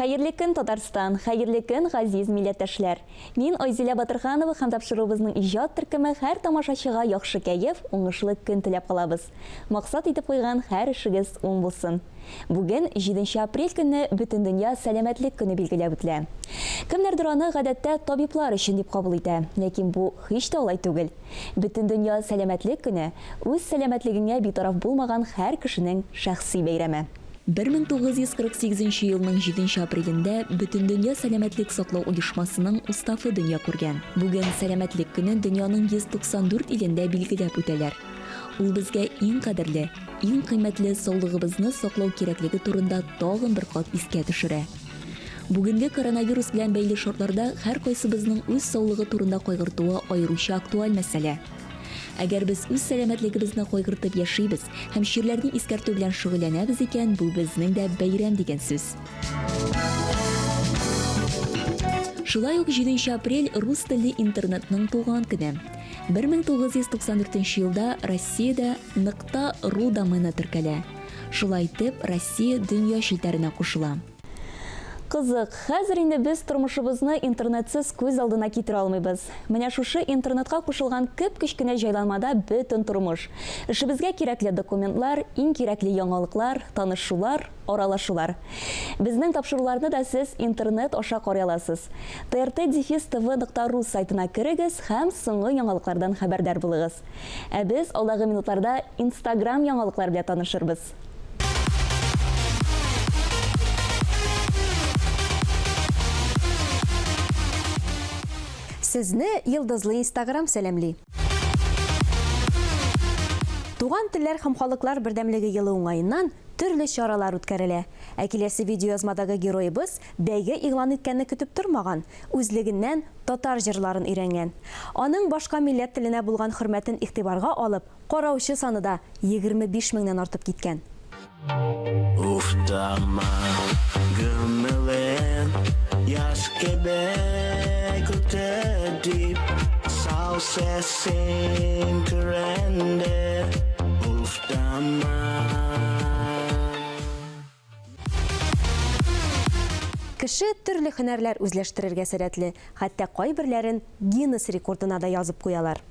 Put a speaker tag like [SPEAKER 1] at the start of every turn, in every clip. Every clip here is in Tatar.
[SPEAKER 1] Хәерле көн, Татарстан, хәерле көн, газиз милләттәшләр. Мин Айзилә Батырханова һәм тапшыруыбызның иҗат төркеме һәр тамашачыга яхшы кәеф, уңышлы көн теләп калабыз. Максат итеп куйган һәр эшегез уң булсын. Бүген 7 апрель көнне бөтен дөнья сәламәтлек көне билгеләп үтелә. Кемнәрдер аны гадәттә табиблар өчен дип кабул итә, ләкин бу һич тә алай түгел. Бөтен дөнья сәламәтлек көне үз сәламәтлегенә битараф булмаган һәр кешенең шәхси бәйрәме. 1948 елның 7 апрелендә бөтен дөнья сәламәтлек саклау оешмасының уставы дөнья күргән. Бүген сәламәтлек көне дөньяның 194 илендә билгеләп үтәләр. Ул безгә иң кадерле, иң кыйммәтле саулыгыбызны саклау кирәклеге турында тагын бер кат искә төшерә. Бүгенге коронавирус белән бәйле шартларда һәр кайсыбызның үз саулыгы турында кайгыртуы аеруча актуаль мәсьәлә. Әгәр без үз сәламәтлегебезне кайгыртып яшибез һәм чирләрне искәртү белән шөгыльләнәбез икән, бу безнең дә бәйрәм дигән сүз. Шулай ук 7 апрель рус телле интернетның туган көне. 1994 елда Россиядә .ру домены теркәлә. Шулай итеп, Россия дөнья челтәренә кушыла. Кызык, хәзер инде без тормышыбызны интернетсыз күз алдына китерә алмыйбыз. Менә шушы интернетка кушылган кечкенә җайланмада бөтен тормыш. Эшебезгә кирәкле документлар, иң кирәкле яңалыклар, танышулар, аралашулар. Безнең тапшыруларны да сез интернет аша карый аласыз. trt-tv.ru сайтына керегез һәм соңгы яңалыклардан хәбәрдар булыгыз. Ә без алдагы минутларда Instagram яңалыклар белән танышырбыз. Сезне йылдызлы Instagram сәламли. Туган телләр һәм халыклар бердәмлеге елы уңаеннан төрле чаралар үткәрелә. Ә киләсе видеоязмадагы героебыз бәйге игълан иткәнне көтеп тормаган, үзлегеннән татар җырларын өйрәнгән. Аның башка милләт теленә булган хөрмәтен игътибарга алып, караучы саны да 25 меңнән артып киткән.
[SPEAKER 2] Уфтама гүмелен яш кебек үтәдип сау сәсен күрәндә уфтама.
[SPEAKER 1] Кеше төрле һөнәрләр үзләштерергә сәләтле, хәтта кайберләрен Гиннес рекордына да язып куялар.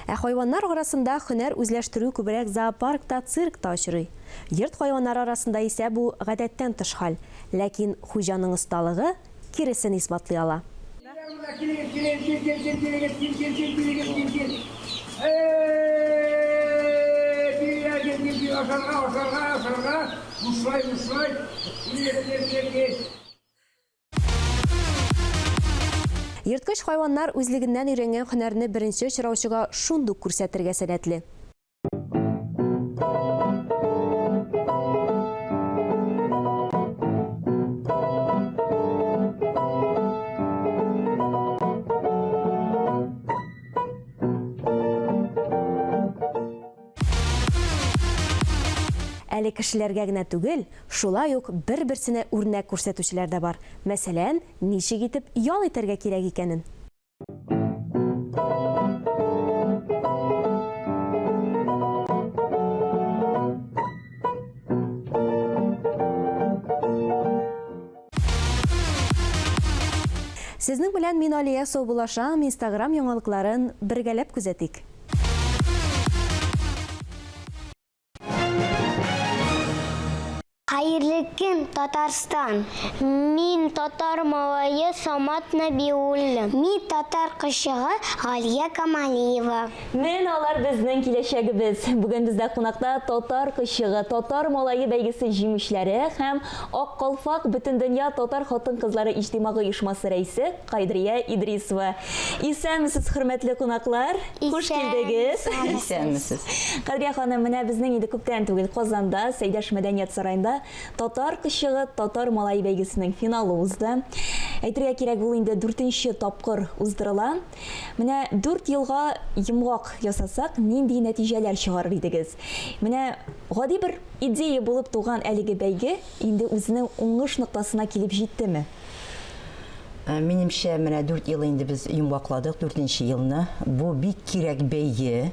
[SPEAKER 1] Ә хайваннар арасында һөнәр үзләштерү күбрәк зоопаркта, циркта очрый. Йорт хайваннары арасында исә бу гадәттән тыш хәл, ләкин хуҗаның осталыгы киресен исбатлый ала. Йырткыч хайваннар үзлегеннән өйрәнгән һөнәрне беренче очраучыга шундук күрсәтергә сәләтле. Әле кешеләргә генә түгел, шулай ук бер-берсенә үрнәк күрсәтүчеләр дә бар. Мәсәлән, ничек итеп ял итәргә кирәк икәнен. Сезнең белән мин Алия Саубулашам, Instagram яңалыкларын бергәләп күзәтик.
[SPEAKER 3] Хәерле көн, Татарстан. Мин татар малае Самат Нәбиуллин. Мин татар кызы Галия Камалиева.
[SPEAKER 1] Мен алар безнең киләчәгебез. Бүген бездә кунакта татар кызы, татар малае бәйгесе җиңүчеләре һәм Ак калфак бөтен дөнья татар хатын-кызлары иҗтимагый оешмасы рәисе Кайдрия Идрисова. Исәнмесез, хөрмәтле кунаклар? Хуш килдегез.
[SPEAKER 4] Исәнмесез.
[SPEAKER 1] Кайдрия ханым, менә безнең инде күптән түгел Казанда, Сәйдәш мәдәният сараенда татар кызы, татар малай бәйгесенең финалы узды. Әйтергә кирәк, ул инде 4нче тапкыр уздырыла. Менә 4 елга йомгак ясасак, нинди нәтиҗәләр чыгарыр идегез? Менә гади бер идея булып туган әлеге бәйге инде үзенең уңыш ноктасына килеп җиттеме?
[SPEAKER 4] Минемчә, менә 4 ел инде без йомгакладык, 4нче елны. Бу бик кирәк бәйге.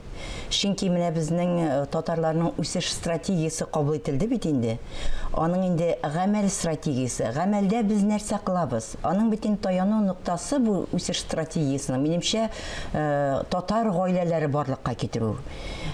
[SPEAKER 4] Чөнки менә безнең татарларның үсеш стратегиясе кабул ителде бит инде. Аның инде гамәл стратегиясе. Гамәлдә без нәрсә кылабыз? Аның бит инде таяну ноктасы бу үсеш стратегиясының. Минемчә, татар гаиләләре барлыкка китерү.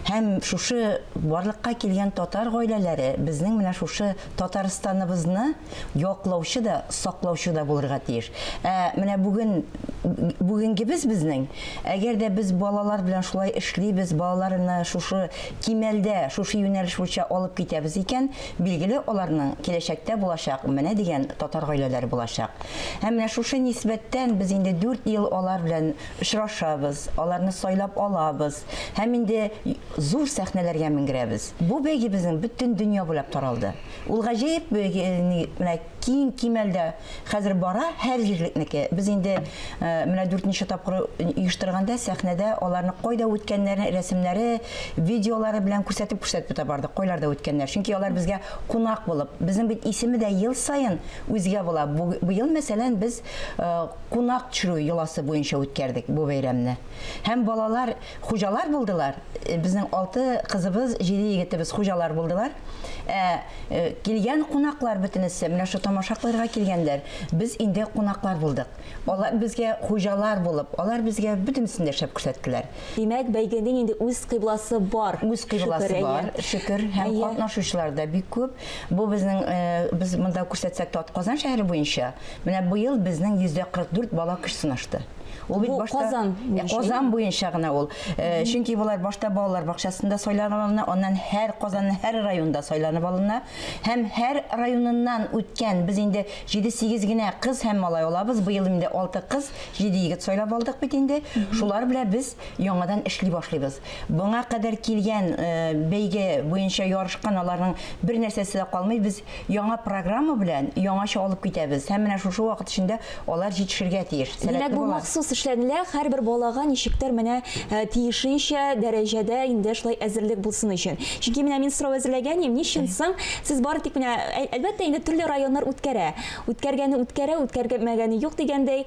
[SPEAKER 4] Һәм шушы барлыкка килгән татар гаиләләре безнең менә шушы Татарстаныбызны яклаучы да, саклаучы да булырга тиеш. Менә бүгенге безнең, әгәр дә без балалар белән шулай эшлибез, балаларны шушы кимәлдә, шушы юнәлеш буенча алып китәбез икән, билгеле аларның киләчәктә булачак, менә дигән татар гаиләләре булачак. Һәм менә шушы нисбәттән без инде 4 ел алар белән очрашабыз, аларны сайлап алабыз, һәм инде зур сәхнәләргә менгерәбез. Бу бәйге безнең бөтен дөнья буйлап таралды. Ул гаҗәеп менә киң кимәлдә хәзер бара, һәр җирлекнеке. Без инде менә 4нче тапкыр оештырганда сәхнәдә аларны кайда үткәннәрен, рәсемнәре, видеолары белән күрсәтеп тә бардык, кайларда үткәннәр. Чөнки алар безгә кунак булып, безнең бит исеме дә ел сайын үзгә була. Бу ел мәсәлән без кунак төшерү йоласы буенча үткәрдек бу бәйрәмне. Һәм балалар хуҗалар булдылар. Безнең 6 кызыбыз, 7 егетебез хуҗалар булдылар. Килгән кунаклар бөтенесе, менә шу тамашакларга килгәннәр. Без инде кунаклар булдык. Алар безгә хуҗалар булып, алар безгә бөтенесен дә шәп күрсәттеләр.
[SPEAKER 1] Димәк, бәйгенең инде үз кыйбласы бар.
[SPEAKER 4] Үз кыйбласы бар, шөкер, һәм катнашучылар да бик күп. Бу безнең, без монда күрсәтсәк тә Казан шәһәре буенча, менә бу ел безнең 44 бала көч сынашты. Ул бит башта Казан буенча гына ул. Чөнки булар башта балалар бакчасында сайланып, аннан һәр Казанның һәр районында сайланып алына, һәм һәр районыннан үткән без инде 7-8 генә кыз һәм малай алабыз. Бу ел инде 6 кыз, 7 егет сайлап алдык бит инде. Шулар белән без яңадан эшли башлыйбыз. Буңа кадәр килгән бәйге буенча ярышкан аларның бер нәрсәсе дә калмый. Без яңа программа белән яңача алып китәбез. Һәм менә шушы вакыт эчендә алар җитешергә тиеш.
[SPEAKER 1] Димәк, бу махсус эшләнелә һәрбер балага ничектер менә тиешенчә дәрәҗәдә инде шулай әзерлек булсын өчен. Чөнки менә мин сорау әзерләгән идем, ничен соң сез бары тик менә әлбәттә инде төрле районнар үткәрә. Үткәргәне юк дигәндәй,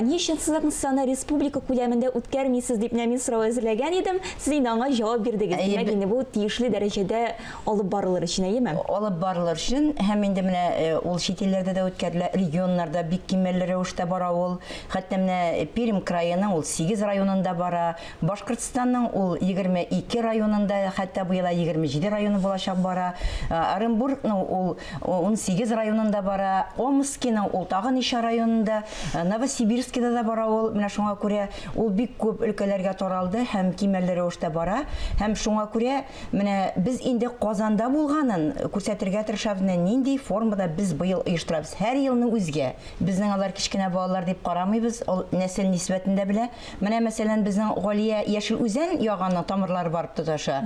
[SPEAKER 1] ничен сез аны республика күләмендә үткәрмисез дип мин сорау әзерләгән идем. Сез инде аңа җавап бирдегез. Димәк, инде бу тиешле дәрәҗәдә алып барылыр өчен, әйеме?
[SPEAKER 4] Алып барылыр өчен, һәм инде менә ул чит илләрдә дә үткәрелә, регионнарда бик кимәлле рәвештә бара ул. Хәтта менә Пермь крайының ул 8 районында бара, Башкортстанның ул 22 районында, хәтта бу ел 27 районы булачак бара, Оренбургның ул 18 районында бара, Омскиның ул тагы ничә районында, Новосибирскида да бара ул. Менә шуңа күрә ул бик күп өлкәләргә таралды һәм кимәлле рәвештә бара. Һәм шуңа күрә менә без инде Казанда булганын күрсәтергә тырышабыз. Нинди формада без быел оештырабыз. Һәр елны үзгә. Безнең алар кичкенә балалар дип карамыйбыз. Нәсел нисбәтендә белә. Менә мәсәлән безнең Галия Яшел Үзән ягына тамырлары барып тоташа.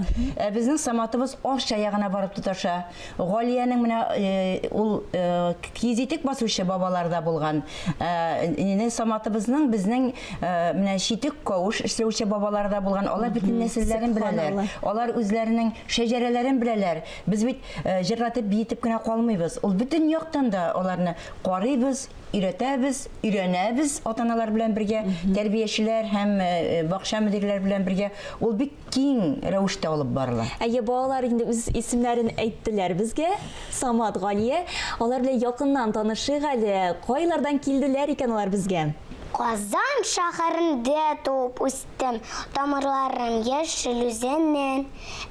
[SPEAKER 4] Безнең Саматыбыз Акча ягына барып тоташа. Галияның менә ул кизитек басучы бабаларда булган. Саматыбызның безнең менә Читек Кауш эшләүче бабаларда булган. Алар бөтен нәселләрен беләләр. Алар үзләренең шәҗәрәләрен беләләр. Без бит җыратып биетеп кенә калмыйбыз. Ул бөтен яктан да аларны карыйбыз, өйрәтәбез, өйрәнәбез ата-аналар белән бергә, тәрбиячеләр һәм бакча мөдирләре белән бергә. Ул бик киң рәвештә алып барыла.
[SPEAKER 1] Балалар инде үз исемнәрен әйттеләр безгә. Самат, Галия, алар белән якыннан танышыйк әле. Кайлардан килделәр икән алар безгә?
[SPEAKER 3] Казан шәһәрендә туып үстем. Тамырларым Яшел Үзәннән.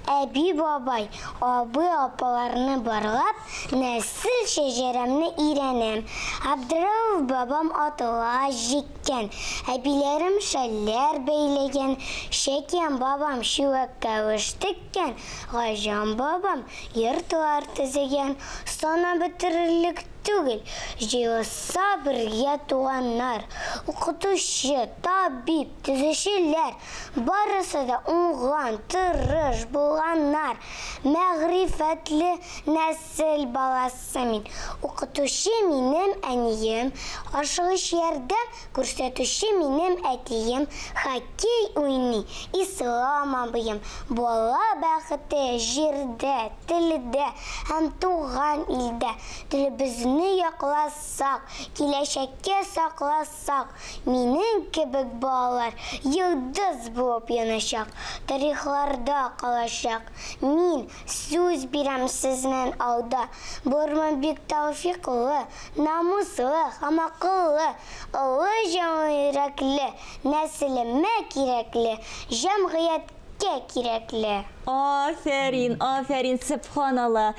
[SPEAKER 3] Әби бабай, абый апаларны барлап, нәсел шәҗәрәмне өйрәнәм. Абдырау бабам атыга җиккән. Әбиләрем шәлләр бәйләгән. Шәкән бабам чүәккә үштеккән. Гайҗан бабам йортлар төзегән. Сана бетерерлек түгел. Җыелса бергә туганнар, укытучы, табип, төзүчеләр, барысы да уңган, тырыш булганнар. Мәгърифәтле нәсел баласы мин. Укытучы минем әнием, ашыгыч ярдәм күрсәтүче минем әтием, хоккей уйный Ислам абыем. Бала бәхете җирдә, телдә һәм туган илдә. Телебезне якласак, киләчәккә сакласак, минем кебек балалар йолдыз булып яначак, тарихларда калачак. Мин сүз бирәм сезнең алда. Булырмын бик тәүфиклы, намуслы һәм акыллы, олы җанлы йөрәкле, нәселемә кирәкле, җәмгыятькә кирәкле.
[SPEAKER 1] Афәрин, афәрин, субханалла.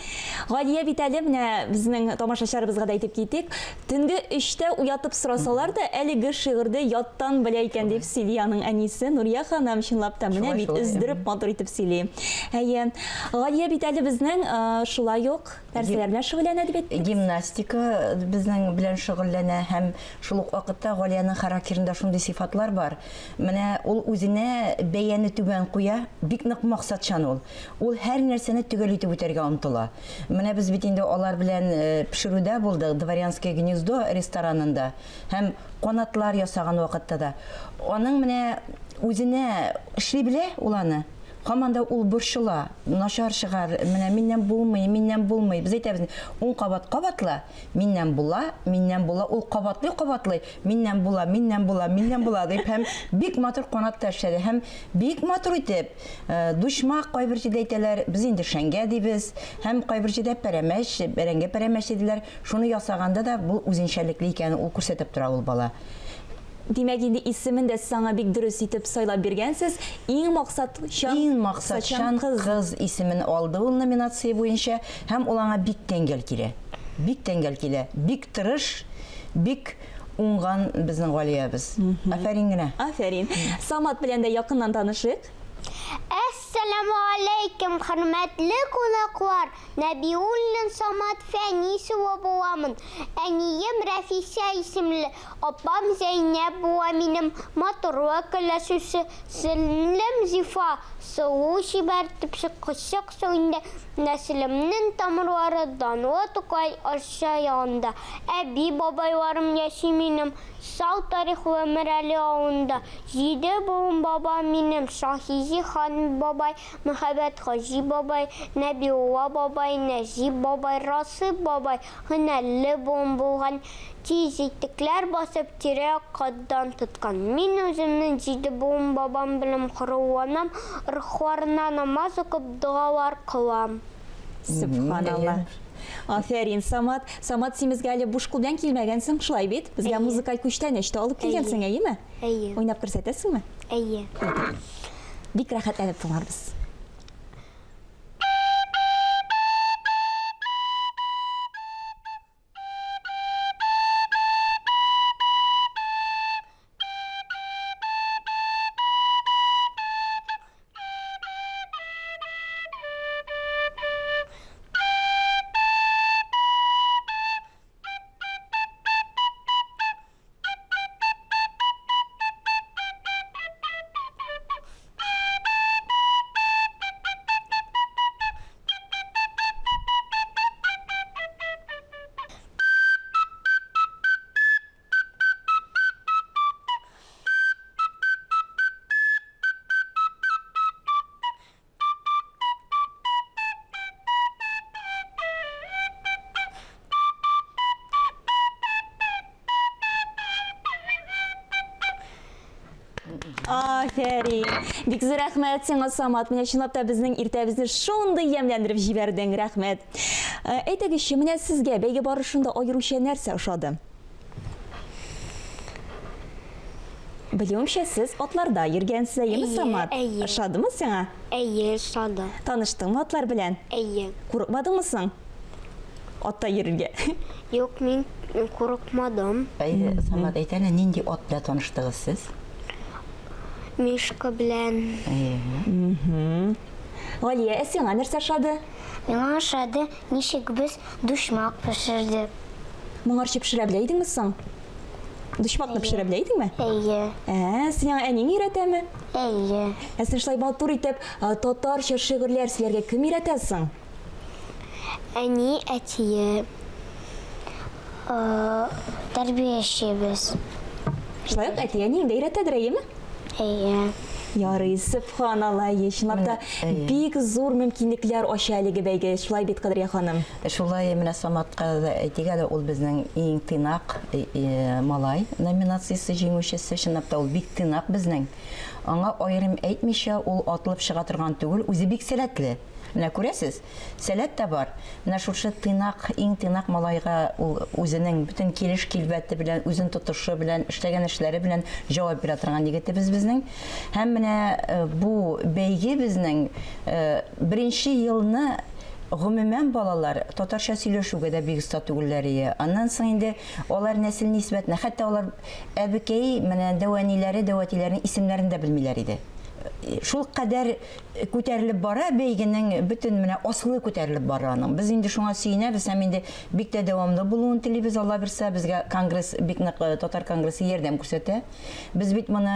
[SPEAKER 1] Галия бит әле менә безнең тамашачыларыбызга да әйтеп китик. Төнге 3-тә уятып сорасалар да, әлеге шигырьде яттан белә икән дип сөйли аның әнисе Нурия ханым, чынлап та менә бит өздереп матур итеп сөйли. Әйе, Галия бит әле безнең шулай ук нәрсәләр белән шөгыльләнә дип әйтте.
[SPEAKER 4] Гимнастика безнең белән шөгыльләнә һәм шул ук вакытта Галияның характерында шундый сыйфатлар бар. Менә ул үзенә бәяне түбән куя, бик нык максатчан ул. Ул һәр нәрсәне төгәл итеп үтәргә омтыла. Менә без бит инде алар белән пешерүдә булдык Дворянское гнездо ресторанында һәм канатлар ясаган вакытта да. Аның менә үзенә эшли белә ул аны. Команда ул борчыла, начар чыгар, менә миннән булмый. Без әйтәбез, ун кабатлы, миннән була, ул кабатлый, миннән була дип һәм бик матур канатта эшләде һәм бик матур итеп душмак кайбер җирдә әйтәләр, без инде шәңгә дибез һәм кайбер җирдә бәрәңге пәрәмәч диделәр. Шуны ясаганда да бу үзенчәлекле икәнен ул күрсәтеп тора ул бала.
[SPEAKER 1] Димәк, инде исемен дә саңа бик дөрес итеп сайлап биргәнсез. Иң максатчан
[SPEAKER 4] кыз исемен алды ул номинация буенча һәм ул аңа бик тәңгәл килә. Бик тырыш, бик уңган безнең Галиябыз. Афәрин генә.
[SPEAKER 1] Афәрин. Самат белән дә якыннан танышык.
[SPEAKER 3] Әссәламу алейкум, хөрмәтле кунаклар. Нәбиуллин Самат Фәнисова буламын. Әнием Рәфисә исемле, апам Зәйнәп була минем, матурлык көләшүсе, сеңлем Зифа, сылу шибәртеп кысык сөйдә, нәселемнең тамырлары данлы Тукай аша янында. Әби бабайларым яши минем, сау тарихлы Мәрәли авылында. 7 буын баба минем, Шаһизи хан бабай, Мөхәббәт Хаҗи бабай, Нәбиулла бабай, Нәҗип бабай, Расып бабай, һөнәрле буын булган. Тиз итекләр басып тирә каддан тоткан. Мин үземнең 7 буын бабам белән хөрүләнәм, рухларына намаз укып дуалар кылам.
[SPEAKER 1] Субханалла. Афәрин, Самат. Самат, симезгә әле буш кул белән килмәгәнсең, шулай бит? Безгә музыкаль күчтән эштә алып килгәнсең, әйеме?
[SPEAKER 3] Әйе.
[SPEAKER 1] Уйнап күрсәтәсеңме?
[SPEAKER 3] Әйе.
[SPEAKER 1] Бик рәхәтләнеп тыңларбыз. Афәрин. Бик зур рәхмәт сиңа, Самат. Менә чынлап та безнең иртәбезне шундый ямьләндереп җибәрдең. Рәхмәт. Әйтегезче, менә сезгә бәйге барышында аеруча нәрсә ошады? Белүемчә, сез атларда йөргәнсез, әйеме, Самат?
[SPEAKER 3] Әйе.
[SPEAKER 1] Ошадымы сиңа?
[SPEAKER 3] Әйе, ошады.
[SPEAKER 1] Таныштыңмы атлар белән?
[SPEAKER 3] Әйе.
[SPEAKER 1] Курыкмадыңмы соң? Атта йөрергә.
[SPEAKER 3] Юк, мин курыкмадым.
[SPEAKER 4] Әйе, Самат, әйтәле, нинди ат белән таныштыгыз сез?
[SPEAKER 3] Мишка белән.
[SPEAKER 1] Галия, сиңа нәрсә ошады?
[SPEAKER 3] Миңа ошады, ничек без душмак пешердек.
[SPEAKER 1] Моңарчы пешерә беләйдеңме соң? Дошмакны пешерә беләйдеңме?
[SPEAKER 3] Әйе.
[SPEAKER 1] Син аңа әнең өйрәтәме?
[SPEAKER 3] Әйе.
[SPEAKER 1] Син шулай матур итеп татарча шигырьләр сөйләргә кем өйрәтә соң?
[SPEAKER 3] Әни, әтие. Тәрбиячебез.
[SPEAKER 1] Шулай ук әти әнең дә өйрәтәдер, әйеме?
[SPEAKER 3] Әйе.
[SPEAKER 1] Ярый, субханалла, чынлап та бик зур мөмкинлекләр ача әлеге бәйге. Шулай бит, Кадрия ханым.
[SPEAKER 4] Шулай менә Саматка да әйтик әле, ул безнең иң тыйнак малай номинациясе җиңүчесе. Чынлап та ул бик тыйнак безнең. Аңа аерым әйтмичә, ул атылып чыга торган түгел, үзе бик сәләтле. Менә күрәсез, сәләт тә бар. Менә шушы тыйнак, иң тыйнак малайга ул үзенең бөтен килеш-килбәте белән, үзен тотышы белән, эшләгән эшләре белән җавап бирә торган егетебез безнең. Һәм менә бу бәйге безнең беренче елны гомумән балалар татарча сөйләшүгә дә бик оста түгелләр иде. Аннан соң инде алар нәсел нисбәтенә, хәтта алар әбекәй менә дәваниләре, дәватиләрнең исемнәрен дә белмиләр иде. Шул кадәр күтәрелеп бара, бәйгенең бөтен менә асылы күтәрелеп бара аның. Без инде шуңа сөенәбез, һәм инде бик тә дәвамлы булуын телибез. Алла бирсә, безгә конгресс, бик нык татар конгрессы ярдәм күрсәтә. Без бит моны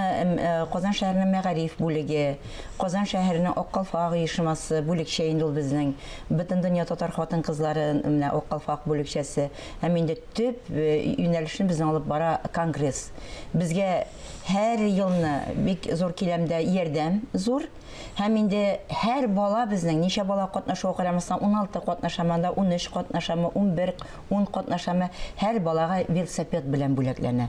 [SPEAKER 4] Казан шәһәренең мәгариф бүлеге, Казан шәһәренең Аккалфак оешмасы бүлекчә инде ул безнең бөтен дөнья татар хатын-кызлары менә Аккалфак бүлекчәсе. Һәм инде төп юнәлешне безнең алып бара конгресс. Безгә һәр елны бик зур киләмдә ярдәм зур. Һәм инде һәр бала безнең ничә бала катнашуга карамастан 16 катнашамы, 13 катнашамы, 11, 10 катнашамы, һәр балага велосипед белән бүләкләнә.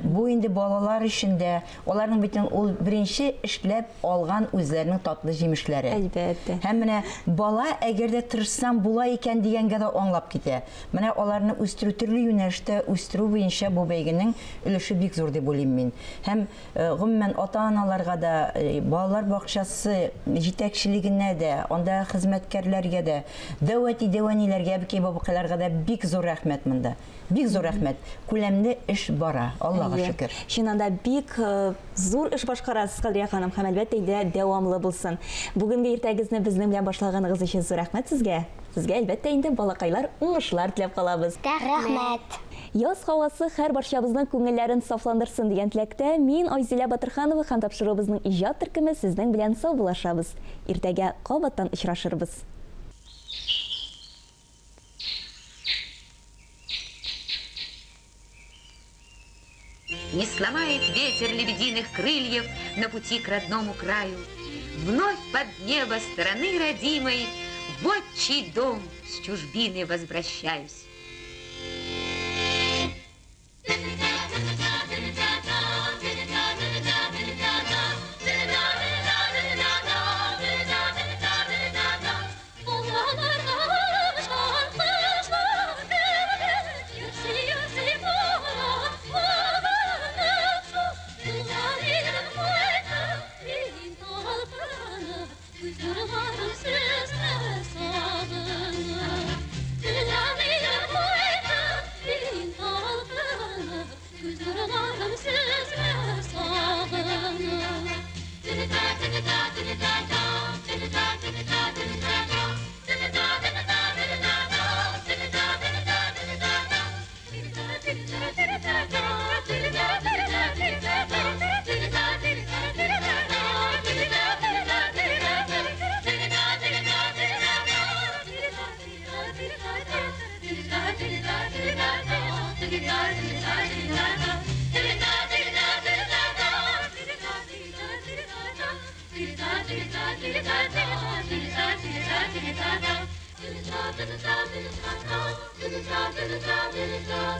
[SPEAKER 4] Бу инде балалар өчен дә аларның битен ул беренче эшләп алган үзләренең татлы җимешләре.
[SPEAKER 1] Әлбәттә.
[SPEAKER 4] Һәм менә бала әгәр дә тырышсам була икән дигәнгә дә аңлап китә. Менә аларны үстерү, төрле юнәлештә үстерү буенча бу бәйгенең өлеше бик зур дип уйлыйм мин. Һәм гомумән ата-аналарга да, балалар бакчасы җитәкчелегенә дә, анда хезмәткәрләргә дә, дәваниләргә, әбекәй бабакайларга да бик зур рәхмәт монда. Бик зур рәхмәт. Күләмле эш бара, Аллага шөкер.
[SPEAKER 1] Чыннан бик зур эш башкарасыз, Кадрия ханым, һәм әлбәттә инде дәвамлы булсын. Бүгенге иртәгезне безнең белән башлаганыгыз өчен зур рәхмәт сезгә. Сезгә әлбәттә инде балакайлар уңышлар теләп калабыз.
[SPEAKER 3] Рәхмәт.
[SPEAKER 1] Яз һавасы һәр барчабызның күңелләрен сафландырсын дигән теләктә мин Айзилә Батырханова һәм тапшыруыбызның иҗат төркеме сезнең белән саубуллашабыз. Иртәгә кабаттан очрашырбыз.
[SPEAKER 5] Не сломает ветер лебединых крыльев на пути к родному краю. Вновь под небо стороны родимой в отчий дом с чужбины возвращаюсь.
[SPEAKER 6] Da da da da da da da da da da da da da da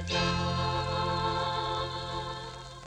[SPEAKER 6] da